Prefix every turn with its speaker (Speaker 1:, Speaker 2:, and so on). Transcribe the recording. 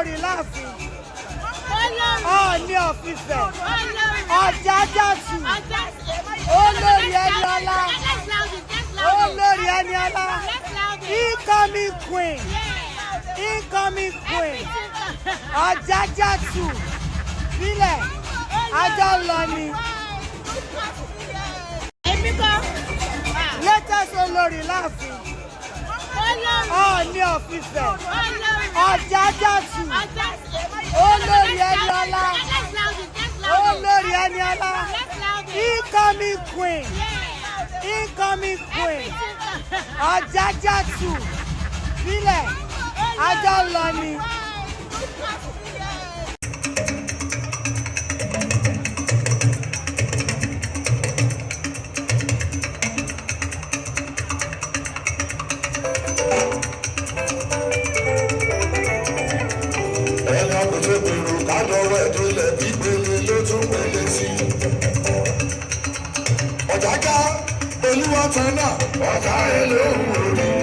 Speaker 1: olórí láàfin. Ooni of Ife. Ọ̀jájàtù. Olórí Eniola. Olórí Eniola. Incoming queen. Incoming queen. Ọ̀jájàtù. Sílẹ̀. Ajọ́ lọ ni. Latest olórí láàfin. Ooni of Ife. Ọ̀jájàtù. Olórí Eniola. Olórí Eniola. Incoming queen. Incoming queen. Ọ̀jájàtù. Sílẹ̀. Ajọ́ lọ ni.
Speaker 2: Ọ̀jájá olúwa tán náà ọ̀tá ẹ̀ lóhùn orí.